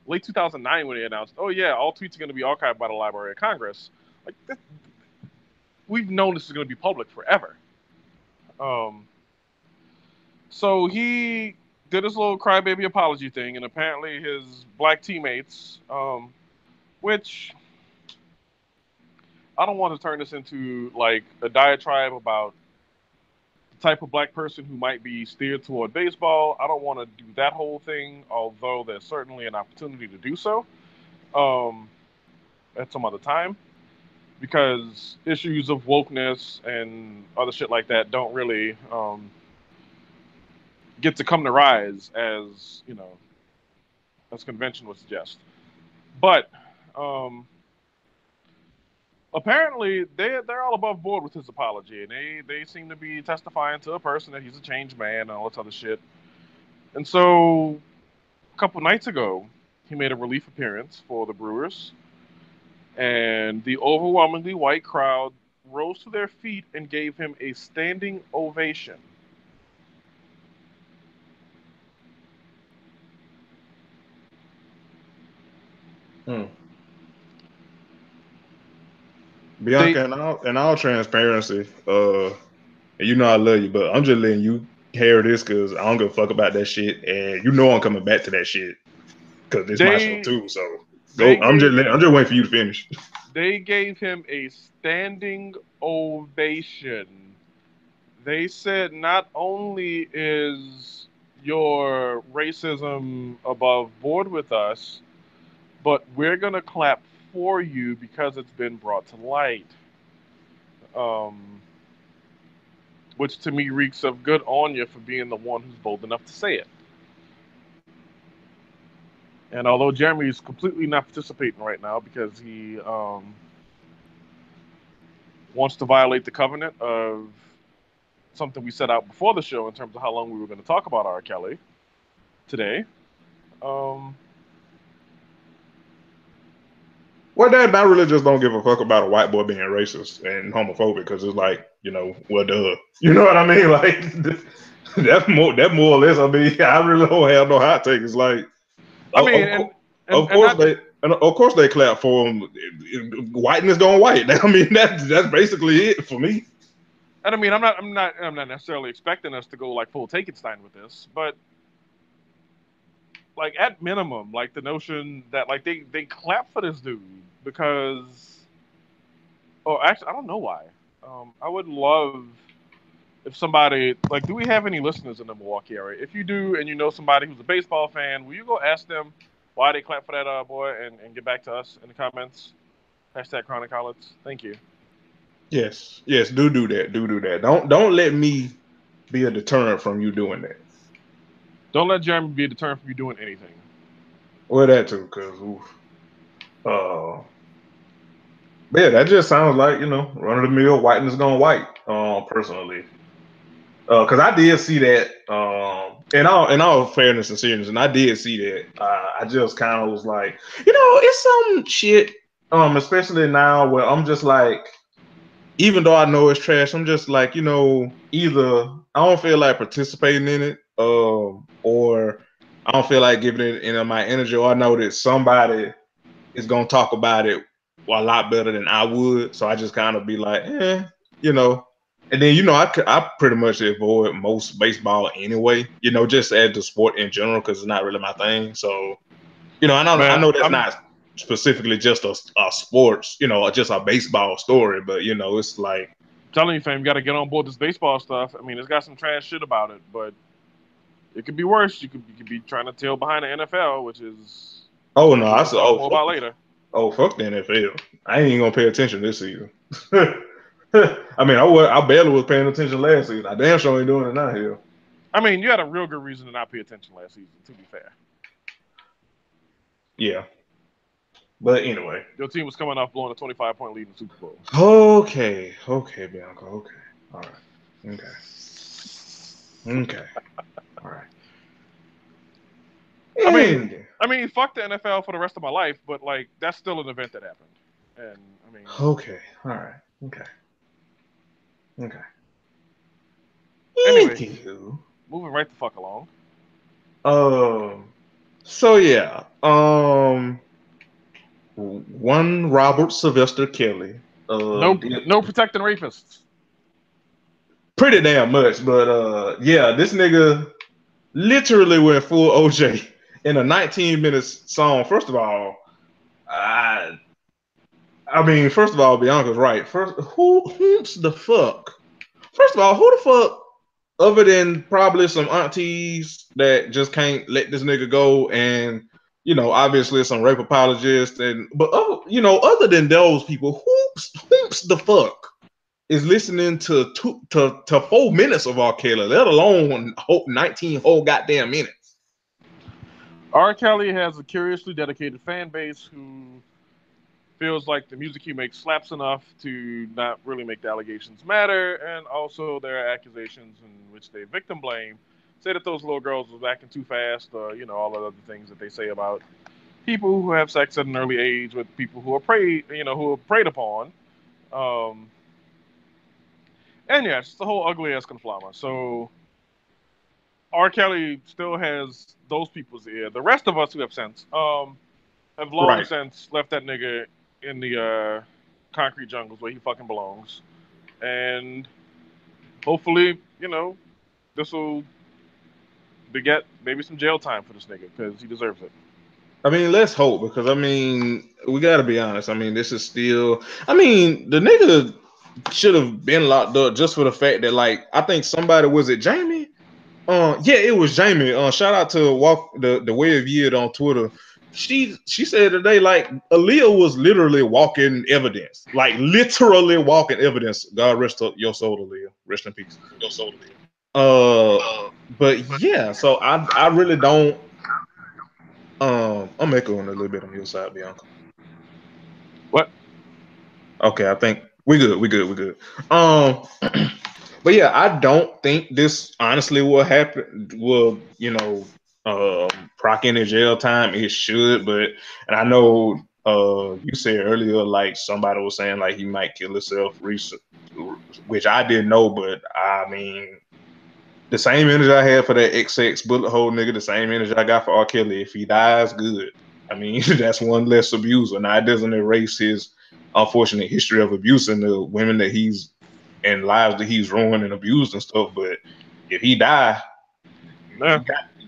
late 2009, when they announced, oh yeah, all tweets are going to be archived by the Library of Congress. Like, we've known this is going to be public forever. So he did his little crybaby apology thing, and apparently his black teammates, which I don't want to turn this into like a diatribe about the type of black person who might be steered toward baseball. I don't want to do that whole thing, although there's certainly an opportunity to do so at some other time, because issues of wokeness and other shit like that don't really get to come to rise as convention would suggest. But apparently they're all above board with his apology, and they seem to be testifying to a person that he's a changed man and all this other shit. And so a couple nights ago, he made a relief appearance for the Brewers, and the overwhelmingly white crowd rose to their feet and gave him a standing ovation. Bianca, in all transparency, and I love you, but I'm just letting you hear this because I don't give a fuck about that shit, and I'm coming back to that shit because it's my show too. So I'm just waiting for you to finish. They gave him a standing ovation. They said, not only is your racism above board with us, but we're gonna clap for you because it's been brought to light. Which to me reeks of good on you for being the one who's bold enough to say it. And although Jeremy's completely not participating right now because he wants to violate the covenant of something we set out before the show in terms of how long we were going to talk about R. Kelly today. Well, Dad, I really just don't give a fuck about a white boy being racist and homophobic because it's like, well, duh. You know what I mean? Like, that more or less. I mean, I really don't have no hot take. It's like, of And of course they clap for him. Whiteness going white. I mean, that's basically it for me. And I mean, I'm not necessarily expecting us to go like full Takenstein with this, but like at minimum, like the notion that like they clap for this dude because, oh, actually, I don't know why. I would love if somebody like, do we have any listeners in the Milwaukee area? If you do, and you know somebody who's a baseball fan, will you go ask them why they clap for that boy and get back to us in the comments? Hashtag Chronic College. Thank you. Yes, do that. Do that. Don't let me be a deterrent from you doing that. Don't let Jeremy be a deterrent from you doing anything. Well, that too, because yeah, that just sounds like, run of the mill whiteness gone white. Personally, because I did see that. In all fairness and seriousness, and I did see that. I just kind of was like, it's some shit. Especially now where I'm just like, even though I know it's trash, I'm just like, either I don't feel like participating in it, or I don't feel like giving it my energy, or I know that somebody is gonna talk about it a lot better than I would. So I just kind of be like, And then I pretty much avoid most baseball anyway, just as the sport in general, because it's not really my thing. So, I know that's not specifically just a sports, just a baseball story, but it's like, I'm telling you, fam, you got to get on board this baseball stuff. I mean, it's got some trash shit about it, but it could be worse. You could be trying to tail behind the NFL, which is oh no, I said, more about later. Oh, fuck the NFL. I ain't even gonna pay attention this season. I mean, I barely was paying attention last season. I damn sure ain't doing it now here. I mean, you had a real good reason to not pay attention last season, to be fair. Yeah. But anyway. Your team was coming off blowing a 25-point lead in the Super Bowl. Okay, Bianca. Okay. All right. Okay. All right. I mean, fuck the NFL for the rest of my life, but like that's still an event that happened. And I mean, okay. All right. Okay. Anyway, moving right the fuck along. So yeah. One Robert Sylvester Kelly. No protecting rapists. Pretty damn much, but yeah, this nigga literally went full OJ in a 19-minute song. First of all, Bianca's right. Who's the fuck? First of all, who the fuck, other than probably some aunties that just can't let this nigga go, and obviously some rape apologists, but other than those people, who's the fuck is listening to 4 minutes of R. Kelly, let alone 19 whole goddamn minutes? R. Kelly has a curiously dedicated fan base who feels like the music he makes slaps enough to not really make the allegations matter, and also there are accusations in which they victim blame, say that those little girls was acting too fast, all the other things that they say about people who have sex at an early age with people who are preyed upon. And yeah, it's the whole ugly ass conflama. So R. Kelly still has those people's ear. The rest of us who have sense have long since left that nigga in the concrete jungles where he fucking belongs. And hopefully, this will beget maybe some jail time for this nigga because he deserves it. I mean, let's hope, because I mean, we got to be honest. I mean, this is still. I mean, the nigga should have been locked up just for the fact that, like, I think somebody, was it Jamie? Yeah, it was Jamie. Shout out to the Way of Year on Twitter. She said today, like, Aaliyah was literally walking evidence, like literally walking evidence. God rest your soul, Aaliyah. Rest in peace. Your soul, Aaliyah. But yeah, so I really don't. I'm echoing a little bit on your side, Bianca. What? Okay, I think we good. But yeah, I don't think this honestly will happen. Will proc any jail time? It should, and I know you said earlier, like, somebody was saying like he might kill himself recent, which I didn't know, but I mean, the same energy I had for that XX bullet hole nigga, the same energy I got for R. Kelly. If he dies, good. I mean, that's one less abuser. Now, it doesn't erase his unfortunate history of abusing the women that he's and lives that he's ruined and abused and stuff. But if he die, Yeah.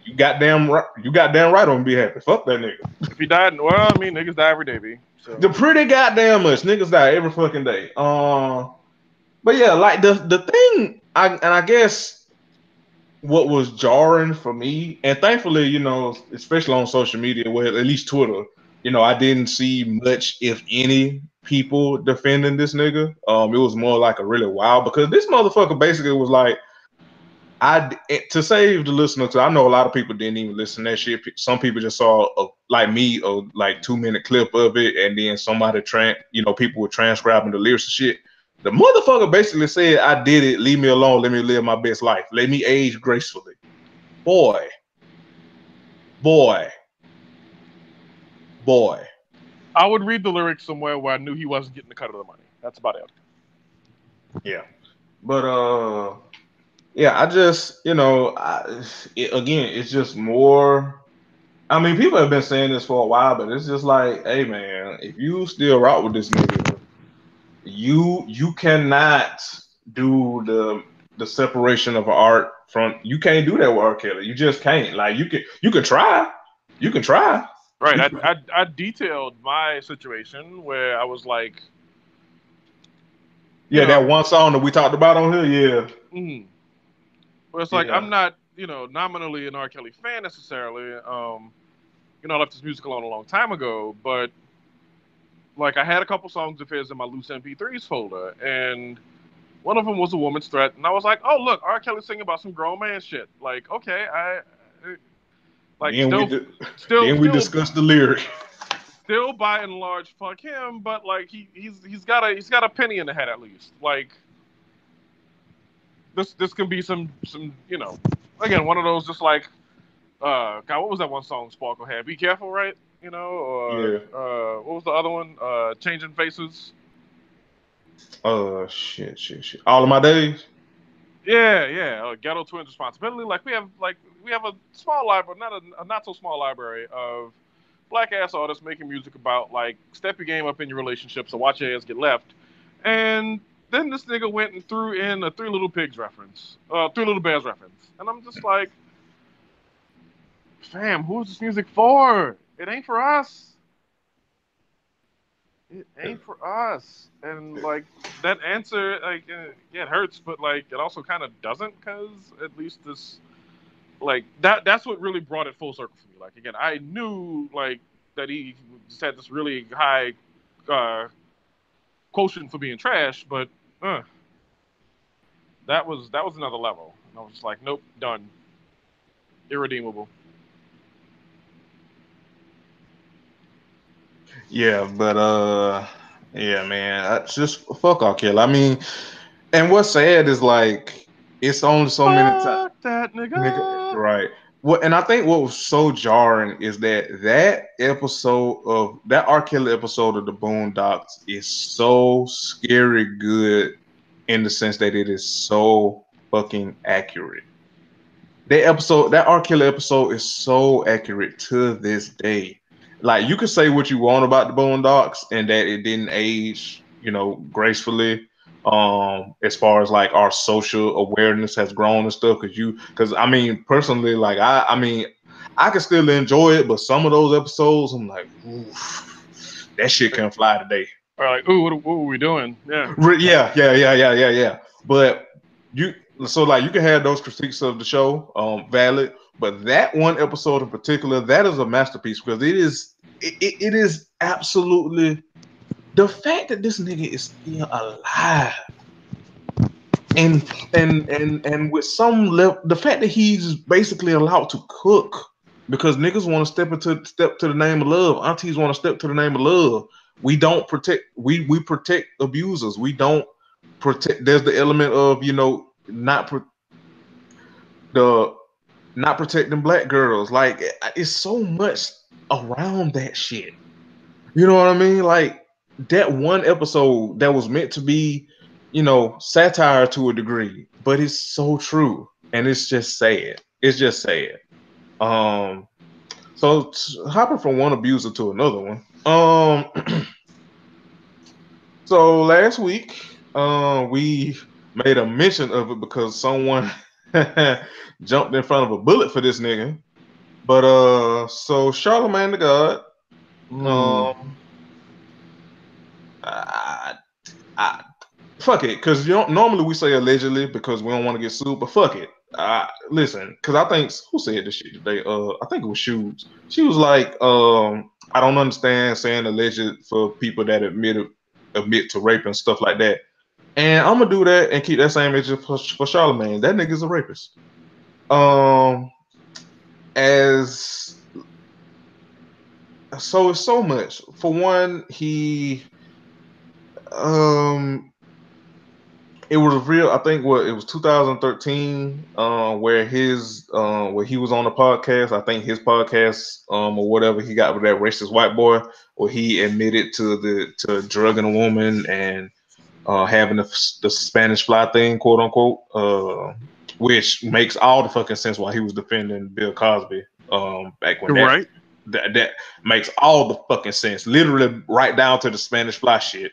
you goddamn right, on be happy. Fuck that nigga. If he died, well, I mean, niggas die every day, B. So. The pretty goddamn much niggas die every fucking day. But yeah, like the thing, I guess what was jarring for me, and thankfully, you know, especially on social media, well, at least Twitter, you know, I didn't see much, if any, people defending this nigga. It was more like a really wild, because this motherfucker basically was like, to save the listener, I know a lot of people didn't even listen to that shit. Some people just saw like me, a like 2-minute clip of it, and then somebody people were transcribing the lyrics and shit. The motherfucker basically said, "I did it. Leave me alone. Let me live my best life. Let me age gracefully." Boy. I would read the lyrics somewhere where I knew he wasn't getting the cut of the money. That's about it. Yeah, but yeah, I just again, it's just more. I mean, people have been saying this for a while, but it's just like, hey man, if you still rock with this nigga, you cannot do the separation of art from. You can't do that with R. Kelly. You just can't. Like you can try. You can try. Right. I detailed my situation where I was like, yeah, that one song that we talked about on here. Yeah. Mm-hmm. Well, it's like I'm not, nominally an R. Kelly fan necessarily. I left his music alone a long time ago, but like I had a couple songs of his in my loose MP3s folder, and one of them was a woman's threat, and I was like, oh look, R. Kelly singing about some grown man shit. Like, okay, then we discussed the lyric. Still by and large, fuck him, but like he's got a penny in the head at least. Like this can be some again, one of those just like God, what was that one song Sparkle had? Be Careful, right? Or what was the other one? Changing Faces. Shit. All of My Days. Yeah. Ghetto Twins Responsibility. Like we have a small library, not so small library of black ass artists making music about like step your game up in your relationships or watch your ass get left. And then this nigga went and threw in a Three Little Pigs reference, Three Little Bears reference, and I'm just like, fam, who's this music for? It ain't for us. It ain't for us. And like that answer, like it hurts, but like it also kind of doesn't, because at least this, like that's what really brought it full circle for me. Like again, I knew like that he just had this really high quotient for being trash, but that was another level. And I was just like, nope, done, irredeemable. Yeah, but yeah, man, I just fuck R. Kelly. I mean, and what's sad is like it's only so many times that nigga. Right. Well, and I think what was so jarring is that episode of that R. Kelly episode of the Boondocks is so scary good in the sense that it is so fucking accurate. That R. Kelly episode is so accurate to this day. Like you could say what you want about the Boondocks and that it didn't age, gracefully. As far as like our social awareness has grown and stuff, because I mean personally, like I mean I can still enjoy it, but some of those episodes I'm like, oof, that shit can't fly today. Or like, ooh, what are we doing? Yeah. Yeah. But you can have those critiques of the show, valid, but that one episode in particular, that is a masterpiece because it is absolutely the fact that this nigga is still alive. And with some level, the fact that he's basically allowed to cook because niggas want to step to the name of love. Aunties want to step to the name of love. We don't protect. We protect abusers. We don't protect. There's the element of not protecting black girls. Like it's so much around that shit. You know what I mean? Like that one episode that was meant to be, satire to a degree, but it's so true, and it's just sad. It's just sad. So hopping from one abuser to another one. So last week, we made a mention of it because someone jumped in front of a bullet for this nigga. But so Charlemagne the God, I, I, fuck it, because you don't normally we say allegedly because we don't want to get sued, but fuck it. Listen, because I think who said this shit today? I think it was Shoes. She was like, I don't understand saying alleged for people that admit to rape and stuff like that. And I'm gonna do that and keep that same message for Charlemagne. That nigga's a rapist. As so it's so much. For one, um it was real. I think it was 2013, where where he was on a podcast. I think his podcast, or whatever he got with that racist white boy, where he admitted to drugging a woman and having the Spanish fly thing, quote unquote, which makes all the fucking sense why he was defending Bill Cosby, back when that makes all the fucking sense, literally right down to the Spanish fly shit.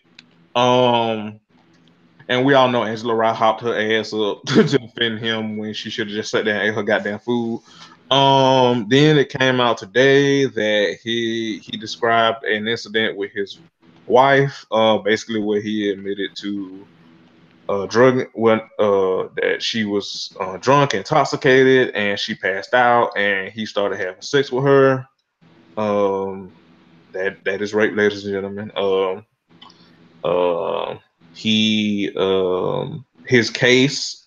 And we all know Angela Rye hopped her ass up to defend him when she should have just sat there and ate her goddamn food. Then it came out today that he described an incident with his wife, basically where he admitted to that she was drunk, intoxicated, and she passed out, and he started having sex with her. That is rape, ladies and gentlemen. His case,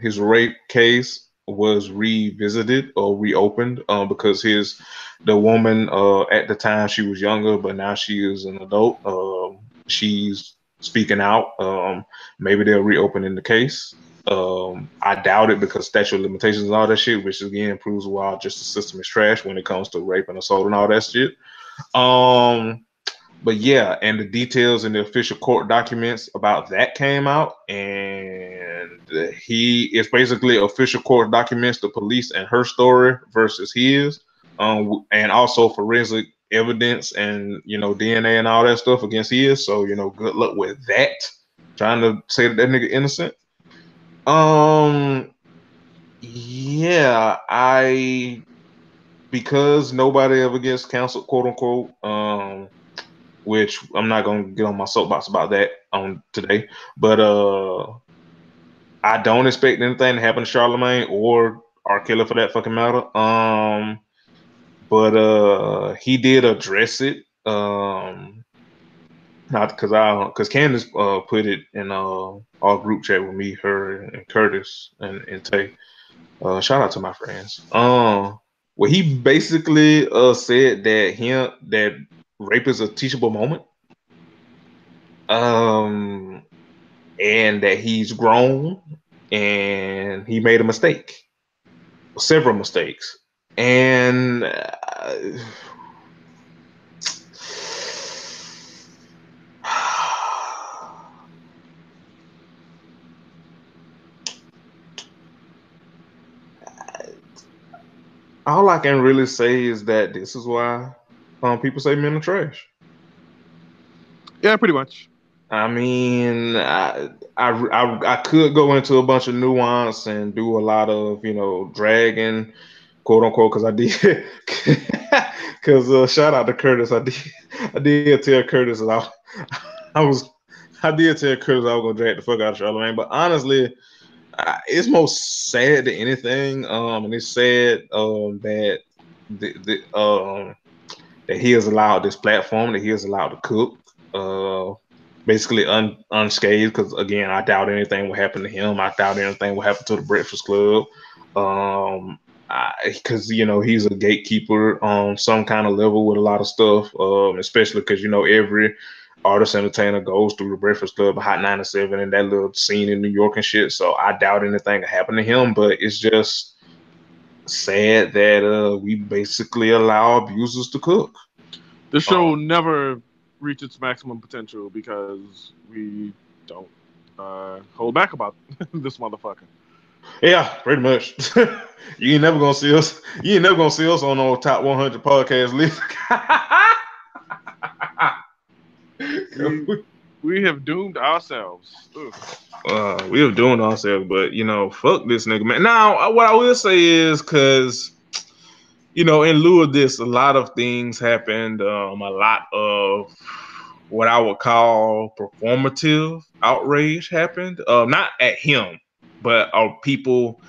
his rape case was revisited or reopened, because the woman, at the time she was younger, but now she is an adult. She's speaking out. Maybe they're reopening the case. I doubt it because statute of limitations and all that shit, which again proves why our justice system is trash when it comes to rape and assault and all that shit. But yeah, and the details in the official court documents about that came out, and it's basically official court documents, the police and her story versus his, and also forensic evidence and DNA and all that stuff against his. So good luck with that. Trying to say that nigga innocent. Yeah, because nobody ever gets canceled, quote unquote. Which I'm not gonna get on my soapbox about that on today, but I don't expect anything to happen to Charlemagne or R. Kelly for that fucking matter. But he did address it. Not because Candace put it in our group chat with me, her, and Curtis and Tay. Shout out to my friends. Well, he basically said that rape is a teachable moment. And that he's grown and he made a mistake, several mistakes, and all I can really say is that this is why people say men are trash. Yeah, pretty much. I mean, I could go into a bunch of nuance and do a lot of dragging, quote unquote, because I did. Because shout out to Curtis, I did tell Curtis that I did tell Curtis I was gonna drag the fuck out of Charlemagne, but honestly, it's most sad than anything. And it's sad that that he has allowed this platform, that he has allowed to cook, basically unscathed. Because again, I doubt anything will happen to him. I doubt anything will happen to the Breakfast Club. Because he's a gatekeeper on some kind of level with a lot of stuff, especially because every artist entertainer goes through the Breakfast Club, Hot 97, and that little scene in New York and shit. So I doubt anything will happen to him, but it's just sad that we basically allow abusers to cook. The show will never reach its maximum potential because we don't hold back about this motherfucker. Yeah, pretty much. You ain't never gonna see us. You ain't never gonna see us on no top 100 podcast list. We have doomed ourselves. Ugh. We were doing ourselves, but fuck this nigga, man. Now, what I will say is, cause in lieu of this, a lot of things happened. A lot of what I would call performative outrage happened. Not at him, but people.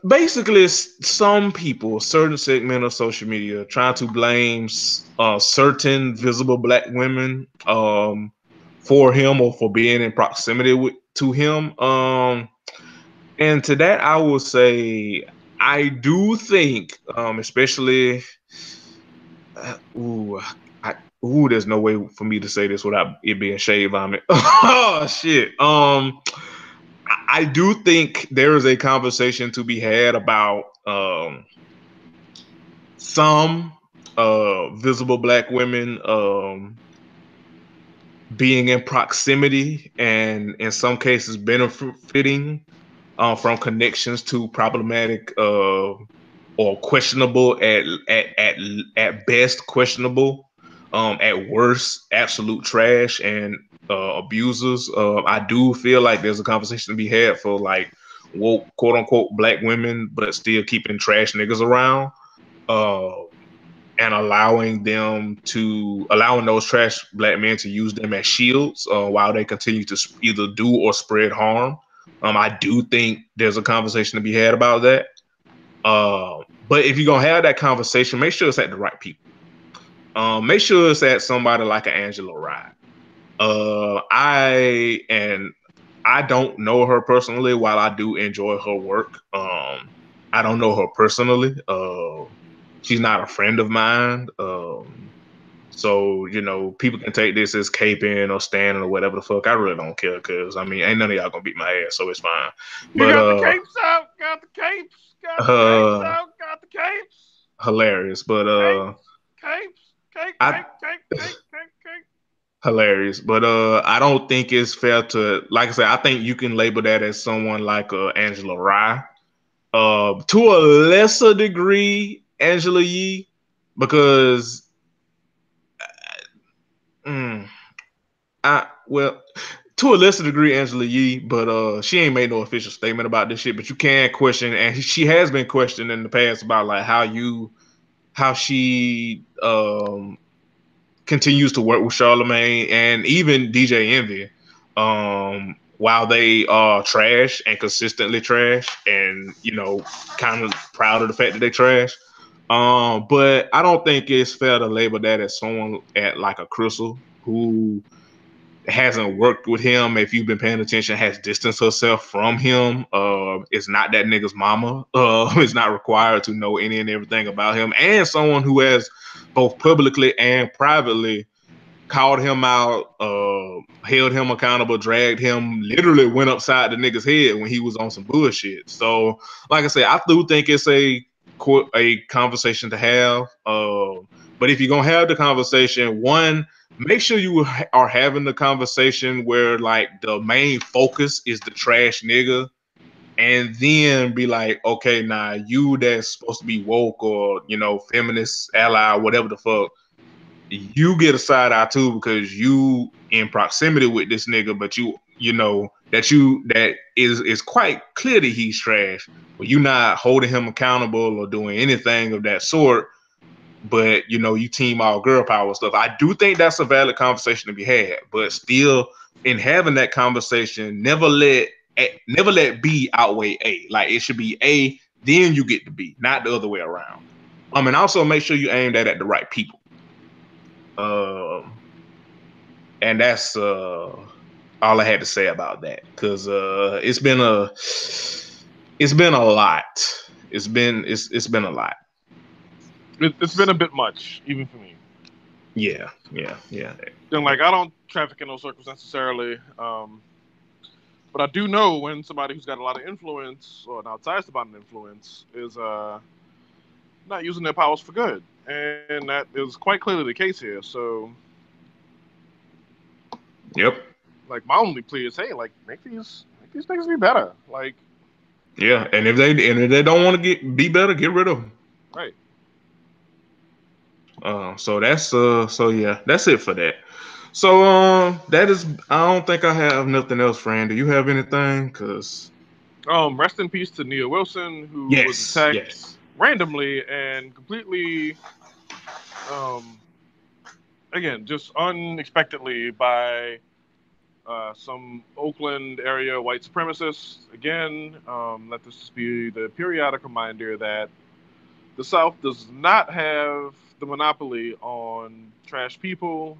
Basically, some people, a certain segment of social media, trying to blame certain visible black women for him or for being in proximity to him. And to that, I will say, I do think, especially, there's no way for me to say this without it being shade vomit. Oh shit. I do think there is a conversation to be had about some visible black women being in proximity and in some cases benefiting from connections to problematic or questionable at best questionable, at worst absolute trash and abusers. I do feel like there's a conversation to be had for like woke quote unquote black women, but still keeping trash niggas around. And allowing those trash black men to use them as shields while they continue to either do or spread harm. I do think there's a conversation to be had about that. But if you're gonna have that conversation, make sure it's at the right people. Make sure it's at somebody like an Angela Rye. I don't know her personally. While I do enjoy her work, I don't know her personally. She's not a friend of mine. So, people can take this as caping or standing or whatever the fuck. I really don't care because, ain't none of y'all gonna beat my ass, so it's fine. You got the capes out, got the capes, got the capes out, got the capes. Hilarious, but capes. Hilarious, but I don't think it's fair to, like I said, I think you can label that as someone like Angela Rye. To a lesser degree, Angela Yee, because to a lesser degree, Angela Yee, but she ain't made no official statement about this shit. But you can question, and she has been questioned in the past about like how she continues to work with Charlamagne and even DJ Envy, while they are trash and consistently trash, and kind of proud of the fact that they trash. But I don't think it's fair to label that as someone at like a Crystal who hasn't worked with him. If you've been paying attention, has distanced herself from him. Is not that nigga's mama. Is not required to know any and everything about him. And someone who has both publicly and privately called him out, held him accountable, dragged him, literally went upside the nigga's head when he was on some bullshit. So, like I said, I do think it's a conversation to have. But if you're gonna have the conversation, one, make sure you are having the conversation where like the main focus is the trash nigga, and then be like, okay, now you that's supposed to be woke or feminist ally, whatever the fuck, you get a side eye too because you in proximity with this nigga, but that is quite clear that he's trash, but you not holding him accountable or doing anything of that sort. But you team all girl power stuff. I do think that's a valid conversation to be had, but still, in having that conversation, never let B outweigh A. Like it should be A, then you get to B, not the other way around. And also make sure you aim that at the right people. And that's all I had to say about that, because it's been a lot. It's been a lot. It's been a bit much, even for me. Yeah. And like, I don't traffic in those circles necessarily, but I do know when somebody who's got a lot of influence or an outsized amount of influence is not using their powers for good, and that is quite clearly the case here. So, yep. Like, my only plea is, hey, like, make these niggas be better. Like, Yeah, and if they don't want to be better, get rid of them. Right. So that's so yeah, that's it for that. So that is, I don't think I have nothing else, friend. Do you have anything? Cause Rest in peace to Nia Wilson, who was yes, attacked yes, randomly and completely, um, again, just unexpectedly by some Oakland area white supremacists. Again, let this be the periodic reminder that the South does not have the monopoly on trash people,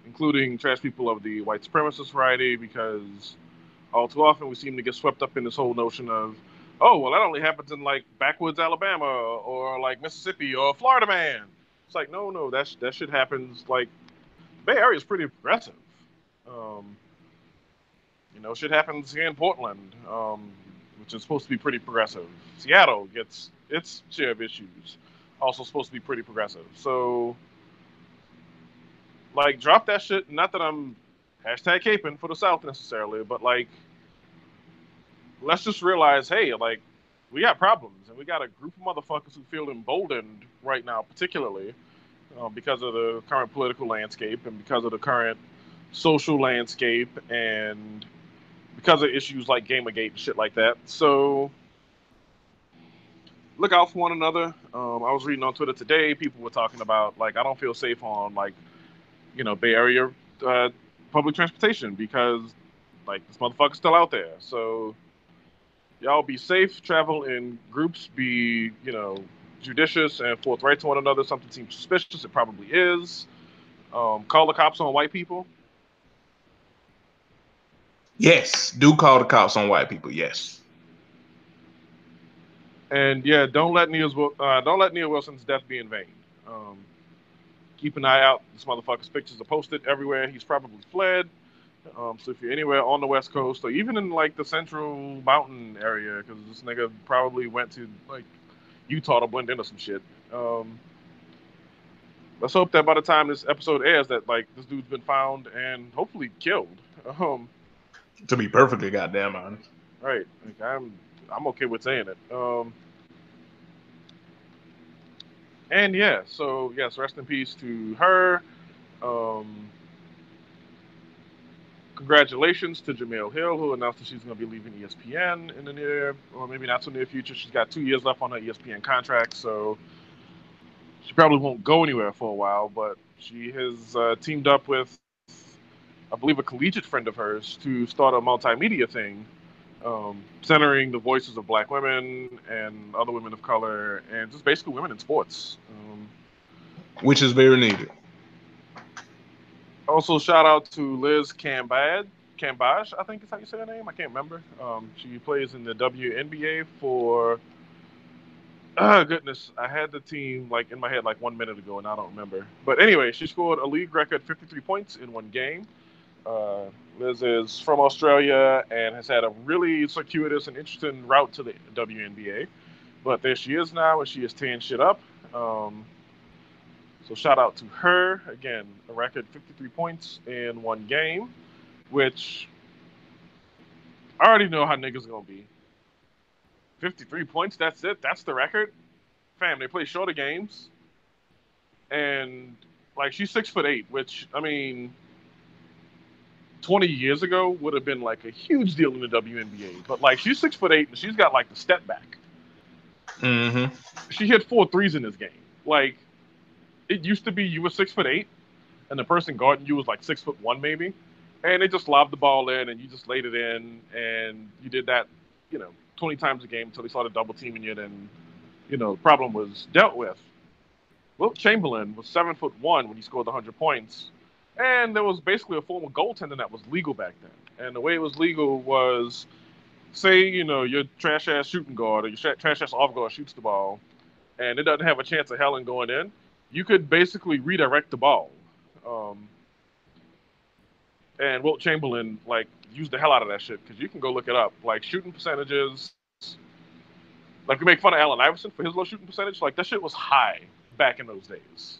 including trash people of the white supremacist variety, because all too often we seem to get swept up in this whole notion of, oh, well, that only happens in like backwoods Alabama or like Mississippi or Florida man. It's like, no, that shit happens. Like, Bay Area is pretty progressive. Um, shit happens here in Portland, which is supposed to be pretty progressive. Seattle gets its share of issues, also supposed to be pretty progressive. So, like, drop that shit. Not that I'm hashtag caping for the South necessarily, but like, let's just realize, hey, like, we got problems, and we got a group of motherfuckers who feel emboldened right now, particularly because of the current political landscape and because of the current social landscape and because of issues like Gamergate and shit like that. So look out for one another. I was reading on Twitter today, people were talking about, like, I don't feel safe on, like, Bay Area uh, public transportation because, like, this motherfucker's still out there. So y'all be safe, travel in groups, be, judicious and forthright to one another. Something seems suspicious, it probably is. Call the cops on white people. yes. Do call the cops on white people. Yes. And yeah, don't let Nia Wilson's death be in vain. Um, Keep an eye out. This motherfucker's pictures are posted everywhere. He's probably fled. So if you're anywhere on the West Coast or even in like the Central Mountain area, because this nigga probably went to like Utah to blend into some shit. Let's hope that by the time this episode airs, that like this dude's been found and hopefully killed. Um, To be perfectly goddamn honest. right. Like, I'm okay with saying it. And yeah, so yes, rest in peace to her. Um, Congratulations to Jemele Hill, who announced that she's going to be leaving ESPN in the near, or maybe not so near future. She's got 2 years left on her ESPN contract, so she probably won't go anywhere for a while. But she has teamed up with, I believe, a collegiate friend of hers to start a multimedia thing, centering the voices of Black women and other women of color, and just basically women in sports. Which is very needed. Also, shout out to Liz Cambage, I think is how you say her name. I can't remember. She plays in the WNBA for. Goodness, I had the team like in my head like 1 minute ago, and I don't remember. But anyway, she scored a league record 53 points in one game. Uh, Liz is from Australia and has had a really circuitous and interesting route to the WNBA. But there she is now, and she is tearing shit up. So shout out to her. Again, a record 53 points in one game, which I already know how niggas gonna be. 53 points, that's it? That's the record? Fam, they play shorter games. And, like, she's 6'8", which, I mean, 20 years ago would have been, like, a huge deal in the WNBA. But, like, she's 6'8", and she's got, like, the step back. Mm-hmm. She hit 4 threes in this game. Like, it used to be you were 6'8", and the person guarding you was, like, 6'1", maybe. And they just lobbed the ball in, and you just laid it in, and you did that, 20 times a game until they started double teaming you, and, the problem was dealt with. Wilt Chamberlain was 7'1" when he scored 100 points, and there was basically a form of goaltending that was legal back then. And the way it was legal was, say, your trash ass shooting guard or your trash ass off guard shoots the ball, and it doesn't have a chance of hell in going in. You could basically redirect the ball. And Wilt Chamberlain like used the hell out of that shit because you can go look it up. Like shooting percentages, like we make fun of Allen Iverson for his low shooting percentage. Like that shit was high back in those days.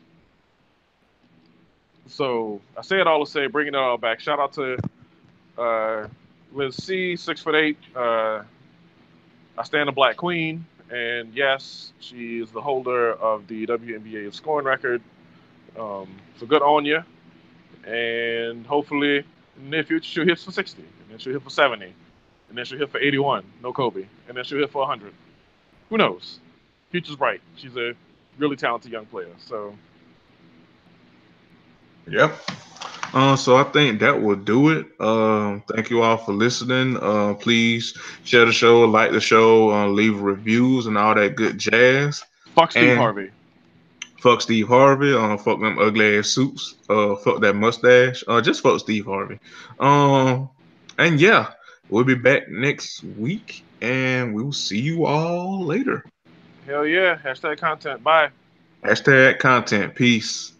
So I say it all to say, bringing it all back. Shout out to Liz C, 6'8", I stand a Black Queen, and yes, she is the holder of the WNBA scoring record. So good on you, and hopefully in the near future she'll hit for 60, and then she'll hit for 70, and then she'll hit for 81, no Kobe, and then she'll hit for 100. Who knows? Future's bright. She's a really talented young player. So Yep. So I think that will do it. Thank you all for listening. Please share the show, like the show, leave reviews and all that good jazz. fuck Steve And Harvey. fuck Steve Harvey. Fuck them ugly ass suits. Fuck that mustache. Just fuck Steve Harvey. And yeah, we'll be back next week, and we will see you all later. Hell yeah. Hashtag content. Bye. Hashtag content. Peace.